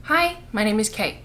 Hi, my name is Kate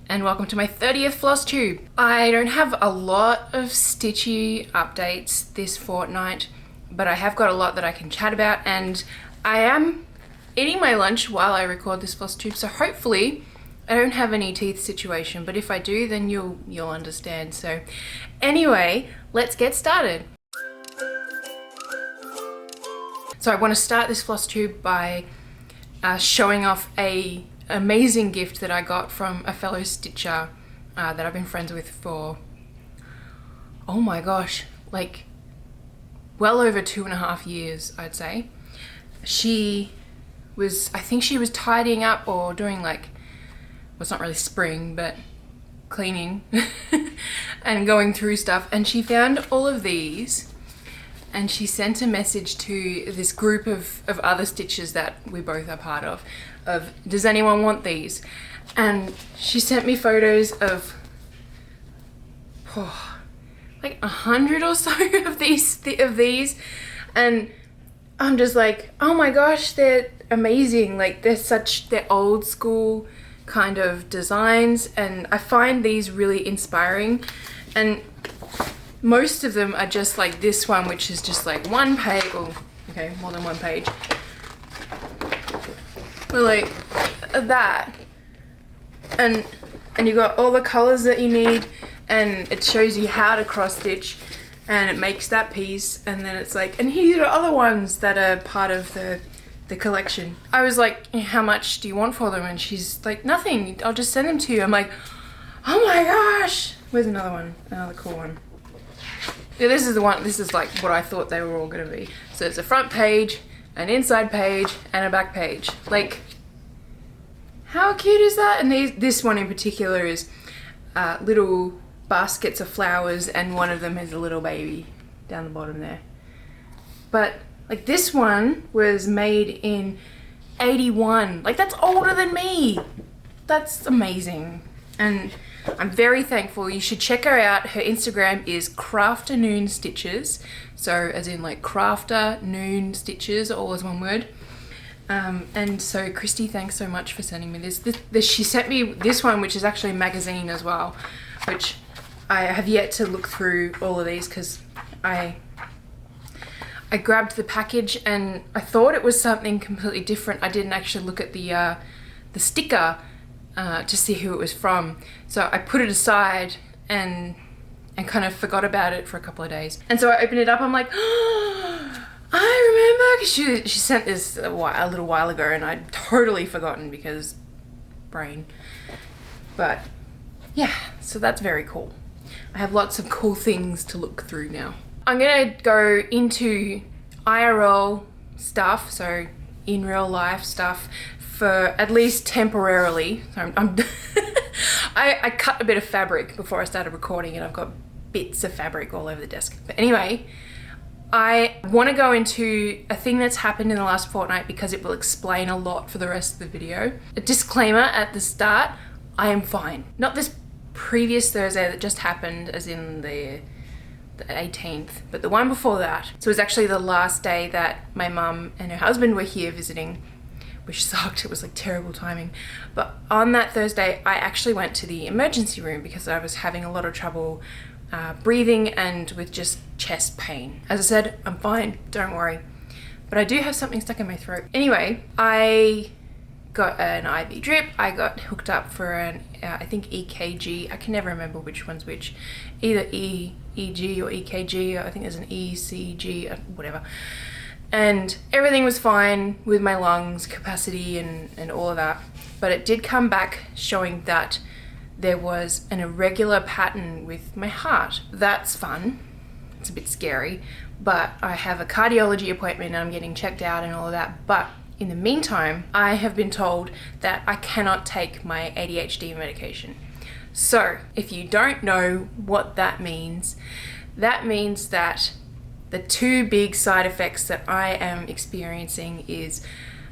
and welcome to my 30th FlossTube. I don't have a lot of stitchy updates this fortnight, but I have got a lot that I can chat about, and I am eating my lunch while I record this FlossTube, so hopefully I don't have any teeth situation, but if I do, then you'll understand. So anyway, let's get started. So I want to start this FlossTube by showing off a amazing gift that I got from a fellow stitcher that I've been friends with for, oh my gosh, like well over 2.5 years, I'd say. I think she was tidying up or doing like, well, it's not really spring, but cleaning and going through stuff, and she found all of these and she sent a message to this group of other stitchers that we both are part of, does anyone want these? And she sent me photos of like 100 or so of these, and I'm just like, oh my gosh, they're amazing. Like they're old school kind of designs, and I find these really inspiring, and most of them are just like this one, which is just like one page, or okay, more than one page, but like that, and you got all the colors that you need, and it shows you how to cross stitch, and it makes that piece, and then it's like, and here are other ones that are part of the collection. I was like, how much do you want for them? And she's like, nothing, I'll just send them to you. I'm like, oh my gosh. Where's another one? Another cool one. Yeah, this is the one, this is like what I thought they were all gonna be. So it's a front page, an inside page, and a back page. Like, how cute is that? And this one in particular is little baskets of flowers, and one of them has a little baby down the bottom there. But like this one was made in 81. Like that's older than me. That's amazing. And I'm very thankful. You should check her out. Her Instagram is Crafternoon Stitches. So as in like Crafternoon Stitches, all as one word. And so Christy, thanks so much for sending me this. She sent me this one, which is actually a magazine as well, which I have yet to look through all of these because I grabbed the package and I thought it was something completely different. I didn't actually look at the sticker to see who it was from. So I put it aside and kind of forgot about it for a couple of days. And so I opened it up, I'm like, oh, I remember, because she sent this a little while ago and I'd totally forgotten because brain. But yeah, so that's very cool. I have lots of cool things to look through now. I'm gonna go into IRL stuff, so in real life stuff, for at least temporarily. So I cut a bit of fabric before I started recording, and I've got bits of fabric all over the desk. But anyway, I want to go into a thing that's happened in the last fortnight because it will explain a lot for the rest of the video. A disclaimer at the start, I am fine. Not this previous Thursday that just happened, as in the 18th, but the one before that. So it was actually the last day that my mum and her husband were here visiting, which sucked. It was like terrible timing. But on that Thursday, I actually went to the emergency room because I was having a lot of trouble breathing and with just chest pain. As I said, I'm fine, don't worry. But I do have something stuck in my throat. Anyway, I got an IV drip. I got hooked up for an, I think EKG. I can never remember which one's which. Either EEG or EKG. I think there's an ECG, whatever. And everything was fine with my lungs capacity and all of that. But it did come back showing that there was an irregular pattern with my heart. That's fun. It's a bit scary, but I have a cardiology appointment and I'm getting checked out and all of that. But in the meantime, I have been told that I cannot take my ADHD medication. So if you don't know what that means that the two big side effects that I am experiencing is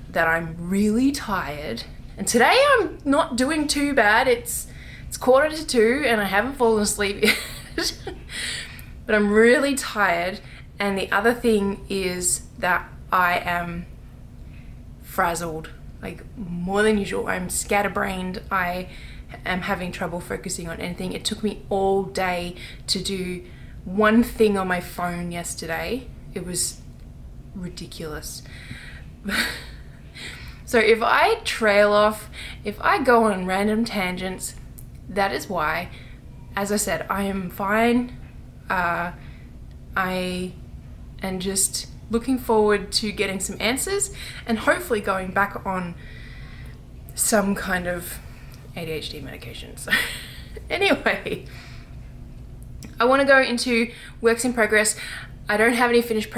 that I'm really tired. And today I'm not doing too bad. It's 1:45 and I haven't fallen asleep yet. But I'm really tired. And the other thing is that I am frazzled. like more than usual. I'm scatterbrained. I am having trouble focusing on anything. It took me all day to do one thing on my phone yesterday. It was ridiculous. So if I trail off, if I go on random tangents, that is why. As I said, I am fine. I am just looking forward to getting some answers and hopefully going back on some kind of ADHD medication. So anyway, I want to go into works in progress. I don't have any finished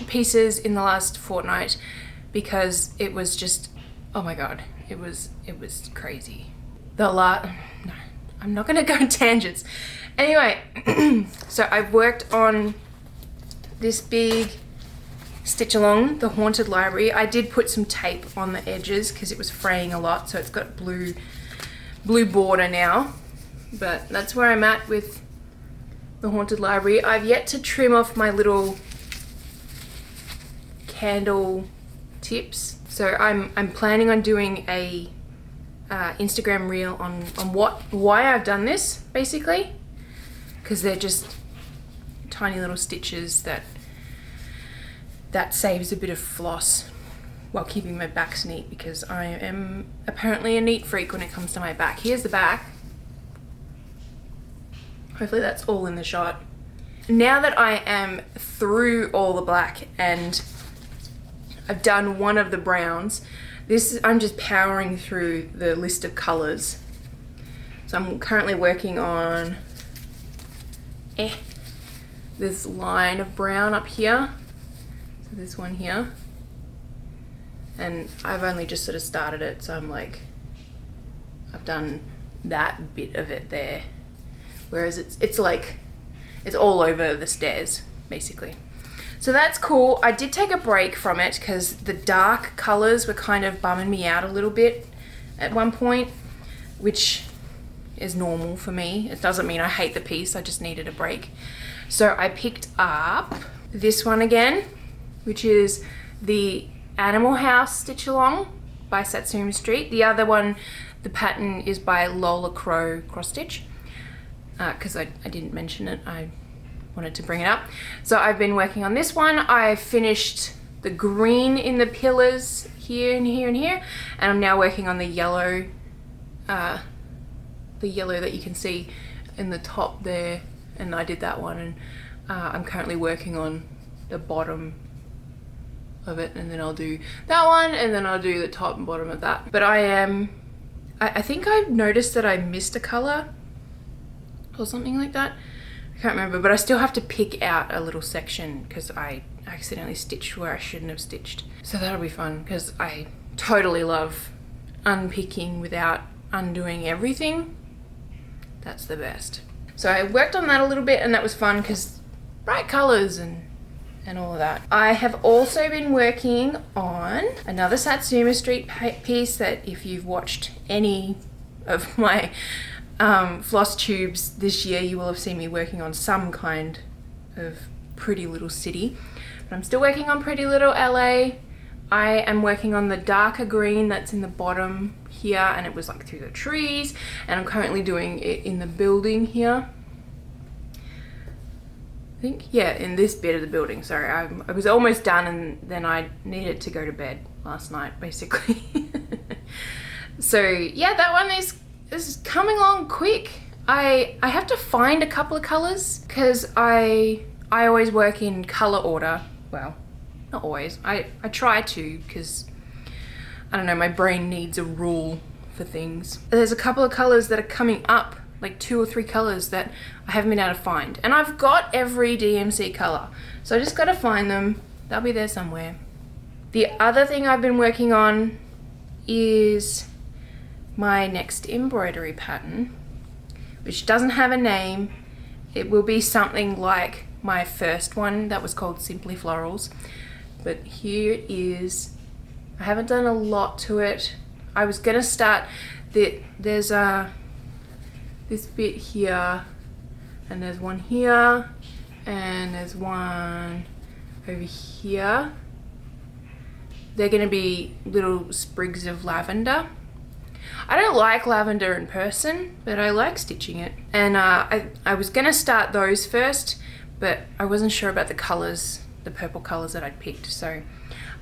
pieces in the last fortnight because it was just, oh my god, it was crazy. No, I'm not gonna go on tangents. Anyway, so I've worked on this big stitch along, the Haunted Library. I did put some tape on the edges because it was fraying a lot, so it's got blue border now. But that's where I'm at with the Haunted Library. I've yet to trim off my little candle tips, so I'm planning on doing a Instagram reel on why I've done this, basically, because they're just tiny little stitches that saves a bit of floss while keeping my backs neat, because I am apparently a neat freak when it comes to my back. Here's the back. Hopefully that's all in the shot. Now that I am through all the black and I've done one of the browns, I'm just powering through the list of colors. So I'm currently working on this line of brown up here. So this one here. And I've only just sort of started it, so I'm like, I've done that bit of it there. Whereas it's like, it's all over the stairs, basically. So that's cool. I did take a break from it because the dark colors were kind of bumming me out a little bit at one point, which is normal for me. It doesn't mean I hate the piece, I just needed a break. So I picked up this one again, which is the Animal House Stitch Along by Satsuma Street. The other one, the pattern is by Lola Crow Cross Stitch. Because I didn't mention it, I wanted to bring it up. So I've been working on this one. I finished the green in the pillars here and here and here, and I'm now working on the yellow that you can see in the top there, and I did that one, and I'm currently working on the bottom of it, and then I'll do that one, and then I'll do the top and bottom of that. But I think I've noticed that I missed a color or something like that. I can't remember, but I still have to pick out a little section because I accidentally stitched where I shouldn't have stitched. So that'll be fun because I totally love unpicking without undoing everything. That's the best. So I worked on that a little bit, and that was fun because bright colors and all of that. I have also been working on another Satsuma Street piece that, if you've watched any of my FlossTubes this year, you will have seen me working on some kind of Pretty Little City. But I'm still working on Pretty Little LA. I am working on the darker green that's in the bottom here, and it was like through the trees, and I'm currently doing it in the building here. I think, yeah, in this bit of the building. Sorry, I was almost done, and then I needed to go to bed last night, basically. So yeah, that one is coming along quick. I have to find a couple of colors because I always work in color order. Well, not always. I try to, because I don't know, my brain needs a rule for things. There's a couple of colors that are coming up, like 2 or 3 colors that I haven't been able to find. And I've got every DMC color, so I just gotta find them. They'll be there somewhere. The other thing I've been working on is my next embroidery pattern, which doesn't have a name. It will be something like my first one that was called Simply Florals, but here it is. I haven't done a lot to it. I was gonna start there's this bit here, and there's one here, and there's one over here, they're gonna be little sprigs of lavender. I don't like lavender in person, but I like stitching it. And I was gonna start those first, but I wasn't sure about the colors, the purple colors that I'd picked. So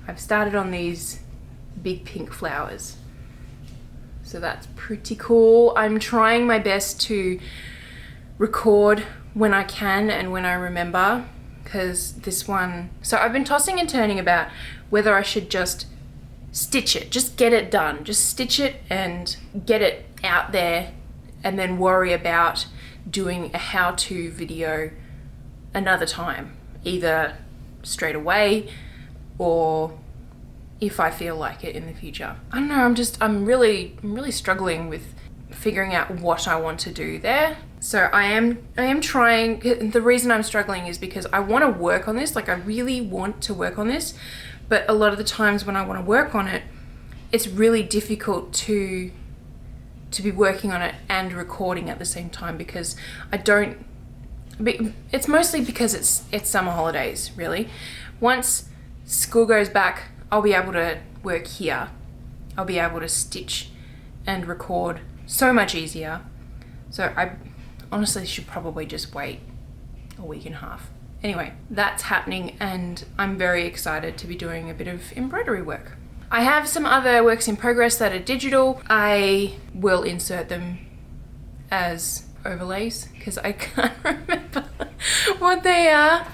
I've started on these big pink flowers. So that's pretty cool. I'm trying my best to record when I can and when I remember, because this one, so I've been tossing and turning about whether I should just stitch it, just get it done, just stitch it and get it out there, and then worry about doing a how-to video another time, either straight away or if I feel like it in the future. I don't know, I'm really struggling with figuring out what I want to do there. So I am trying. The reason I'm struggling is because I want to work on this, like I really want to work on this, but a lot of the times when I want to work on it, it's really difficult to be working on it and recording at the same time, because it's mostly because it's summer holidays, really. Once school goes back, I'll be able to work here. I'll be able to stitch and record so much easier. So I honestly should probably just wait a week and a half. Anyway, that's happening, and I'm very excited to be doing a bit of embroidery work. I have some other works in progress that are digital. I will insert them as overlays because I can't remember what they are.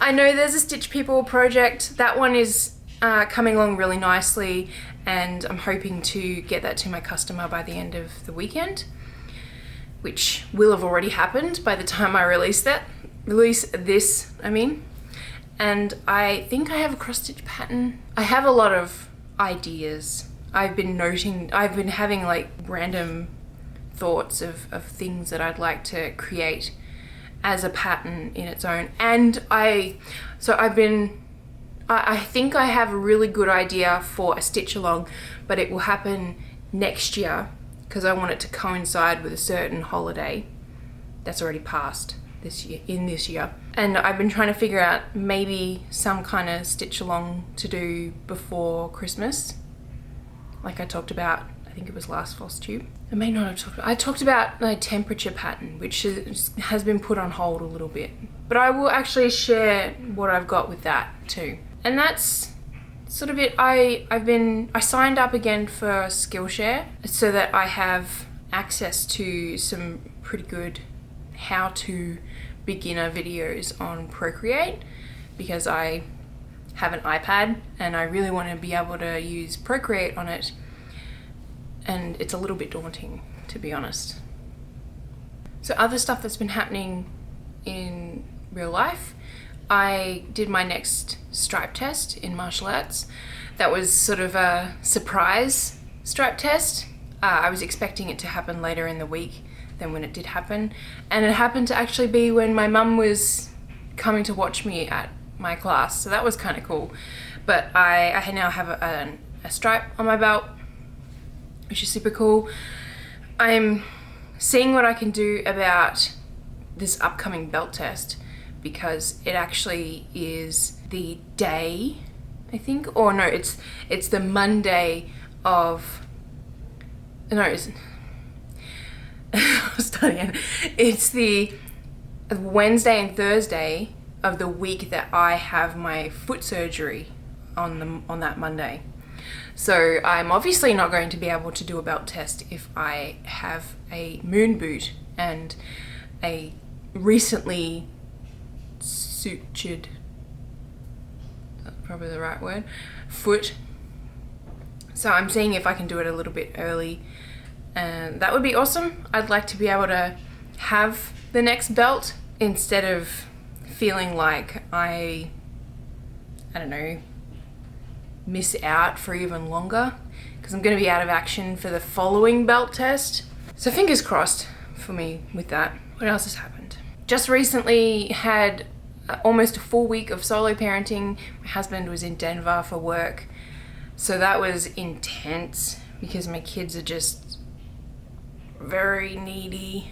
I know there's a Stitch People project. That one is coming along really nicely, and I'm hoping to get that to my customer by the end of the weekend, which will have already happened by the time I release this, and I think I have a cross stitch pattern. I have a lot of ideas. I've been having like random thoughts of things that I'd like to create as a pattern in its own. And I think I have a really good idea for a stitch along, but it will happen next year because I want it to coincide with a certain holiday that's already passed this year. And I've been trying to figure out maybe some kind of stitch along to do before Christmas, like I talked about, I think it was last FlossTube. I may not have I talked about my temperature pattern, which has been put on hold a little bit, but I will actually share what I've got with that too. And that's sort of it. I signed up again for Skillshare so that I have access to some pretty good how-to beginner videos on Procreate, because I have an iPad and I really want to be able to use Procreate on it, and it's a little bit daunting, to be honest. So other stuff that's been happening in real life, I did my next stripe test in martial arts. That was sort of a surprise stripe test. I was expecting it to happen later in the week than when it did happen, and it happened to actually be when my mum was coming to watch me at my class, so that was kind of cool. But I now have a stripe on my belt, which is super cool. I'm seeing what I can do about this upcoming belt test, because it actually is the day, I think, or no, it's the Monday of, no, it's I'll start again. It's the Wednesday and Thursday of the week that I have my foot surgery on that Monday. So I'm obviously not going to be able to do a belt test if I have a moon boot and a recently sutured, that's probably the right word, foot. So I'm seeing if I can do it a little bit early, and that would be awesome. I'd like to be able to have the next belt instead of feeling like I don't know, miss out for even longer, because I'm going to be out of action for the following belt test. So fingers crossed for me with that. What else has happened? Just recently had almost a full week of solo parenting. My husband was in Denver for work, so that was intense because my kids are just very needy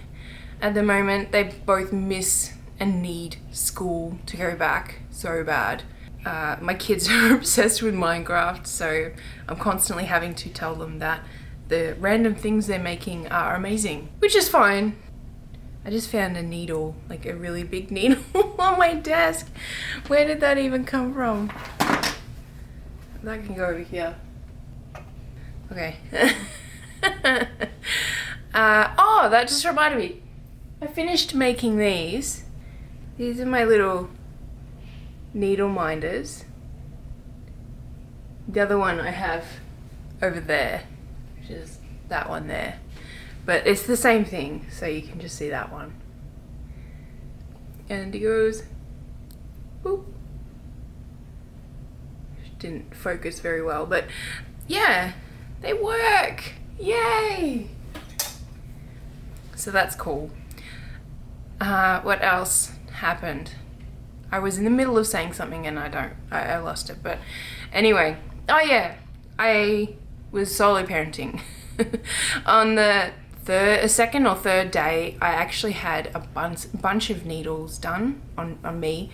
at the moment. They both miss and need school to go back so bad. my kids are obsessed with Minecraft, so I'm constantly having to tell them that the random things they're making are amazing, which is fine. I just found a needle, like a really big needle on my desk. Where did that even come from? That can go over here. Okay. Oh, that just reminded me. I finished making these. These are my little Needleminders. The other one I have over there, which is that one there. But it's the same thing, so you can just see that one. And it goes, boop. Didn't focus very well, but yeah, they work. Yay! So that's cool. What else happened? I was in the middle of saying something and I lost it, but anyway. Oh yeah, I was solo parenting. On the second or third day, I actually had a bunch of needles done on me.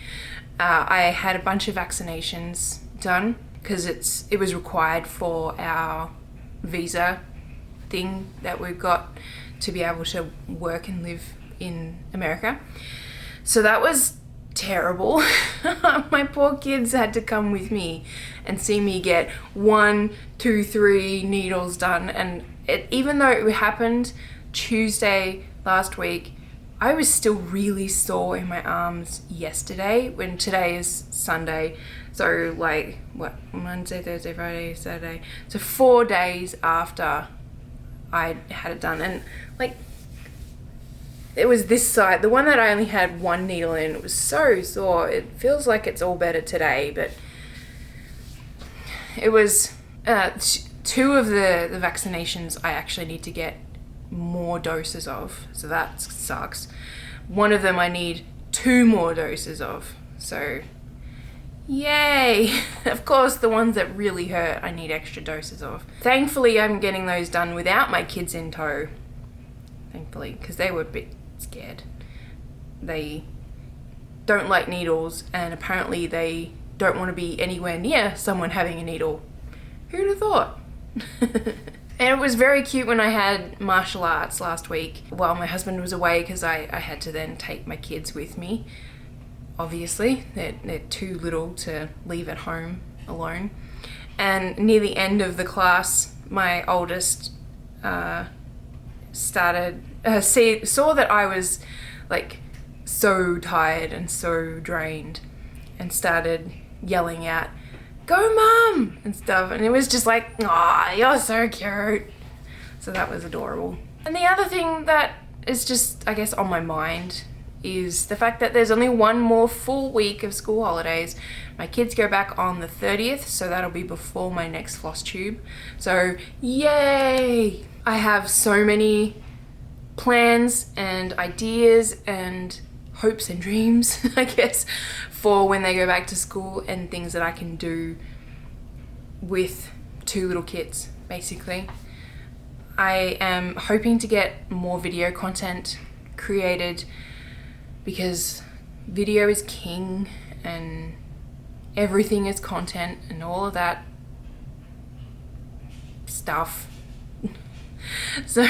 I had a bunch of vaccinations done because it was required for our visa thing that we've got to be able to work and live in America. So that was terrible. My poor kids had to come with me and see me get 1, 2, 3 needles done, and even though it happened Tuesday last week, I was still really sore in my arms yesterday, when today is Sunday. So like, what, Monday, Thursday, Friday, Saturday. So 4 days after I had it done. And like, it was this side, the one that I only had 1 needle in, it was so sore. It feels like it's all better today, but it was 2 of the vaccinations I actually need to get more doses of, so that sucks. One of them I need 2 more doses of, so yay. Of course, the ones that really hurt I need extra doses of. Thankfully, I'm getting those done without my kids in tow, thankfully, because they were a bit scared. They don't like needles, and apparently they don't want to be anywhere near someone having a needle. Who'd have thought? And it was very cute when I had martial arts last week while my husband was away, because I had to then take my kids with me. Obviously, they're too little to leave at home alone. And near the end of the class, my oldest saw that I was like so tired and so drained, and started yelling out, "Go mum!" and stuff, and it was just like, "Aw, you're so cute." So that was adorable. And the other thing that is just, I guess, on my mind is the fact that there's only 1 more full week of school holidays. My kids go back on the 30th, so that'll be before my next FlossTube. So yay! I have so many plans and ideas and hopes and dreams, I guess, for when they go back to school, and things that I can do with 2 little kids, basically. I am hoping to get more video content created, because video is king and everything is content and all of that stuff. So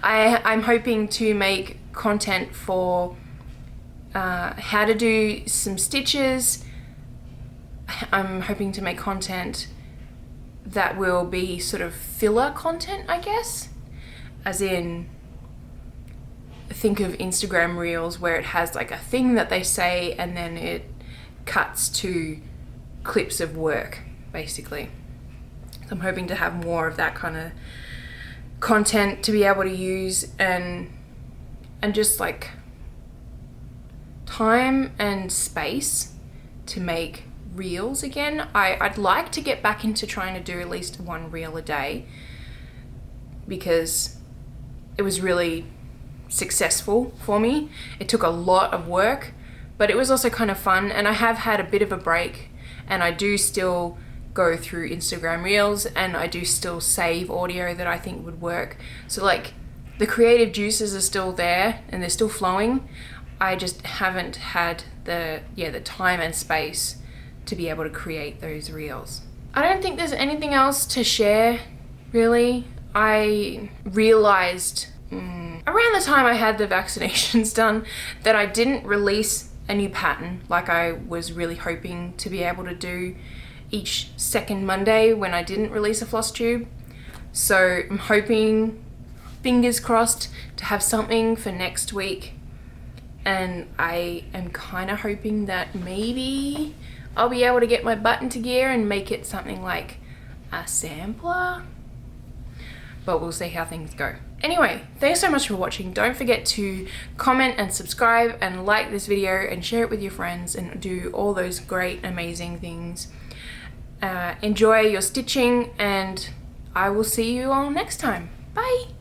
I'm hoping to make content for how to do some stitches. I'm hoping to make content that will be sort of filler content, I guess, as in, think of Instagram Reels where it has like a thing that they say and then it cuts to clips of work, basically. So I'm hoping to have more of that kind of content to be able to use, and just like time and space to make reels again. I'd like to get back into trying to do at least 1 reel a day, because it was really successful for me. It took a lot of work, but it was also kind of fun, and I have had a bit of a break, and I do still go through Instagram Reels, and I do still save audio that I think would work. So like, the creative juices are still there and they're still flowing. I just haven't had the time and space to be able to create those reels. I don't think there's anything else to share, really. I realized around the time I had the vaccinations done that I didn't release a new pattern like I was really hoping to be able to do each second Monday when I didn't release a FlossTube. So I'm hoping, fingers crossed, to have something for next week. And I am kind of hoping that maybe I'll be able to get my butt into gear and make it something like a sampler. But we'll see how things go. Anyway, thanks so much for watching. Don't forget to comment and subscribe and like this video and share it with your friends and do all those great, amazing things. Enjoy your stitching, and I will see you all next time. Bye!